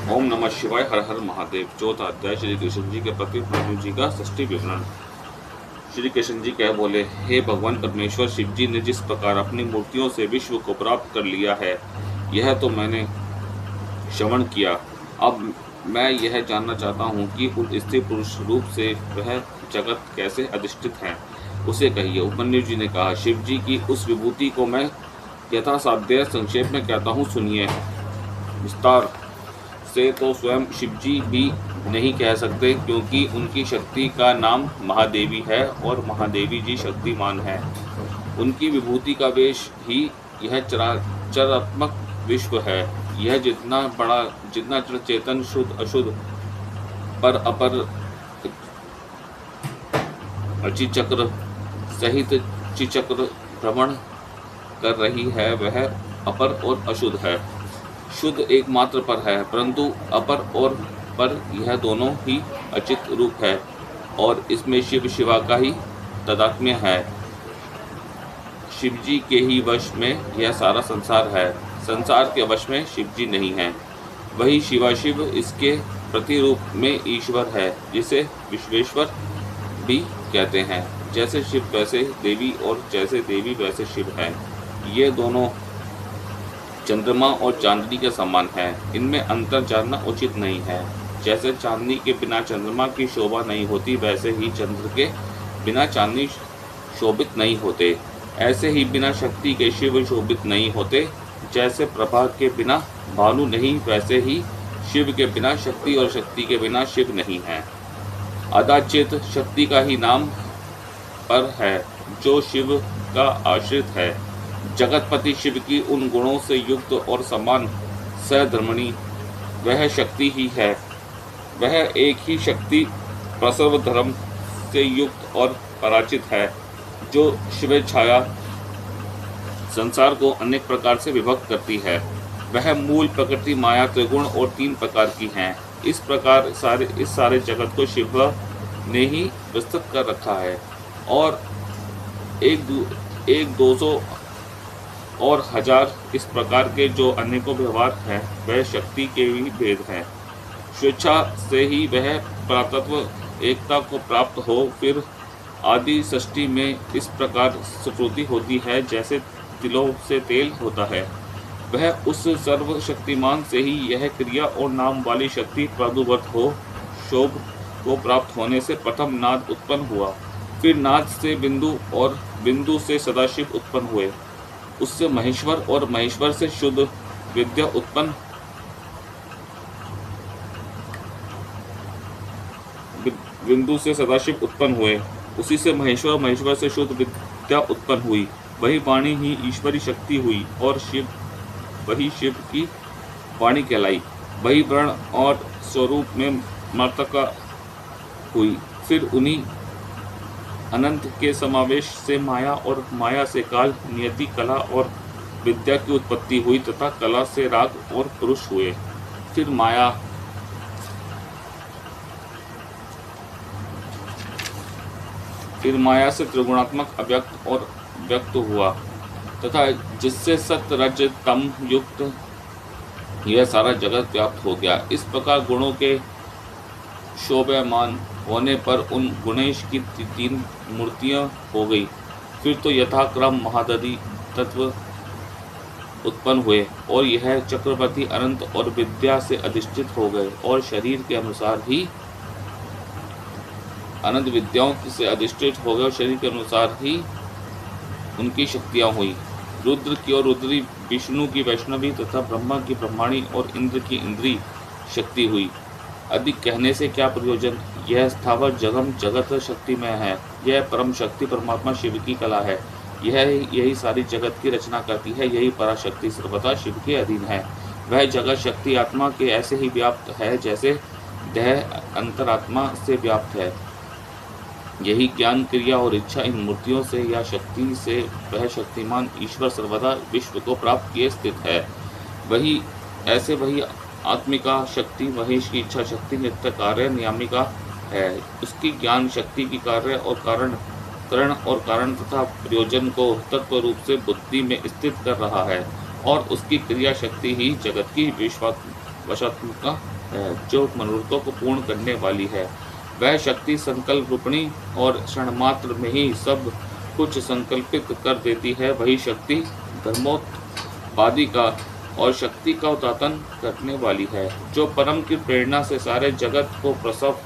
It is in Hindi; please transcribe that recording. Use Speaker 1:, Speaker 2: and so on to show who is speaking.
Speaker 1: ओम नमः शिवाय। हर हर महादेव। चौथा अध्याय श्री कृष्ण जी के प्रति विष्णु जी का षष्ठी विवरण। श्री कृष्ण जी कह बोले, हे भगवान परमेश्वर, शिव जी ने जिस प्रकार अपनी मूर्तियों से विश्व को प्राप्त कर लिया है, यह तो मैंने श्रवण किया। अब मैं यह जानना चाहता हूँ कि उस स्त्री पुरुष रूप से वह जगत कैसे अधिष्ठित हैं, उसे कहिए। उपमन्यु जी ने कहा, शिव जी की उस विभूति को मैं यथासाध्य संक्षेप में कहता हूँ, सुनिए। विस्तार से तो स्वयं शिव जी भी नहीं कह सकते, क्योंकि उनकी शक्ति का नाम महादेवी है और महादेवी जी शक्तिमान है। उनकी विभूति का वेश ही यह चराचरात्मक विश्व है। यह जितना बड़ा, जितना चेतन, शुद्ध अशुद्ध, पर अपर चक्र सहित चिचक्र भ्रमण कर रही है, वह अपर और अशुद्ध है। शुद्ध एकमात्र पर है, परंतु अपर और पर यह दोनों ही अचित रूप है, और इसमें शिव शिवा का ही तादात्म्य है। शिव जी के ही वश में यह सारा संसार है, संसार के वश में शिव जी नहीं है। वही शिवाशिव इसके प्रतिरूप में ईश्वर है, जिसे विश्वेश्वर भी कहते हैं। जैसे शिव वैसे देवी, और जैसे देवी वैसे शिव है। ये दोनों चंद्रमा और चांदनी के समान है, इनमें अंतर जानना उचित नहीं है। जैसे चांदनी के बिना चंद्रमा की शोभा नहीं होती, वैसे ही चंद्र के बिना चांदनी शोभित नहीं होते। ऐसे ही बिना शक्ति के शिव शोभित नहीं होते। जैसे प्रभा के बिना भानु नहीं, वैसे ही शिव के बिना शक्ति और शक्ति के बिना शिव नहीं है। अदाचित शक्ति का ही नाम पर है, जो शिव का आश्रित है। जगतपति शिव की उन गुणों से युक्त और समान सधर्मिणी वह शक्ति ही है। वह एक ही शक्ति प्रसव धर्म से युक्त और पराचित है, जो शिव छाया संसार को अनेक प्रकार से विभक्त करती है। वह मूल, प्रकृति, माया, त्रिगुण और 3 प्रकार की हैं। इस प्रकार इस सारे जगत को शिव ने ही विस्तृत कर रखा है, और एक 200 और 1000 इस प्रकार के जो अनेकों व्यवहार हैं, वह शक्ति के ही भेद हैं। स्वेच्छा से ही वह परातत्व एकता को प्राप्त हो। फिर आदि सृष्टि में इस प्रकार स्फूर्ति होती है, जैसे तिलों से तेल होता है। वह उस सर्वशक्तिमान से ही यह क्रिया और नाम वाली शक्ति प्रादुर्भूत हो। शोभ को प्राप्त होने से प्रथम नाद उत्पन्न हुआ, फिर नाद से बिंदु, और बिंदु से सदाशिव उत्पन्न हुए। उससे महेश्वर, और महेश्वर से शुद्ध विद्या उत्पन्न, बिंदु से सदाशिव उत्पन्न हुए। उसी से महेश्वर, महेश्वर से शुद्ध विद्या उत्पन्न हुई। वही वाणी ही ईश्वरी शक्ति हुई, और वही शिव की वाणी कहलाई। वही वर्ण और स्वरूप में मर्तका हुई। फिर उन्हीं अनंत के समावेश से माया, और माया से काल, नियति, कला और विद्या की उत्पत्ति हुई, तथा कला से राग और पुरुष हुए। फिर माया से त्रिगुणात्मक अव्यक्त और व्यक्त हुआ, तथा जिससे सत्य, रज, तम युक्त यह सारा जगत व्याप्त हो गया। इस प्रकार गुणों के शोभायमान होने पर उन गुणेश की 3 मूर्तियां हो गई। फिर तो यथाक्रम महादधि तत्व उत्पन्न हुए, और यह चक्रवर्ती अनंत और विद्या से अधिष्ठित हो गए, और शरीर के अनुसार ही अनंत विद्याओं से अधिष्ठित हो गए, और शरीर के अनुसार ही उनकी शक्तियां हुई। रुद्र की और रुद्री, विष्णु की वैष्णवी, तथा ब्रह्मा की ब्रह्माणी, और इंद्र की इंद्री शक्ति हुई। अधिक कहने से क्या प्रयोजन। यह स्थावर जगम जगत शक्तिमय है। यह परम शक्ति परमात्मा शिव की कला है। यही सारी जगत की रचना करती है। यही पराशक्ति सर्वथा शिव के अधीन है। वह जगत शक्ति आत्मा के ऐसे ही व्याप्त है, जैसे देह अंतरात्मा से व्याप्त है। यही ज्ञान, क्रिया और इच्छा इन मूर्तियों से या शक्ति से वह शक्तिमान ईश्वर सर्वदा विश्व को प्राप्त किए स्थित है। वही आत्मिका शक्ति, महेश की इच्छा शक्ति नित्य कार्य नियामिका है। उसकी ज्ञान शक्ति की कार्य और कारण तथा प्रयोजन को तत्व रूप से बुद्धि में स्थित कर रहा है, और उसकी क्रिया शक्ति ही जगत की वशात्मिका है, जो मनोरथों को पूर्ण करने वाली है। वह शक्ति संकल्प रूपिणी और क्षण मात्र में ही सब कुछ संकल्पित कर देती है। वही शक्ति धर्मोत्पादी का और शक्ति का उद्घाटन करने वाली है, जो परम की प्रेरणा से सारे जगत को प्रसव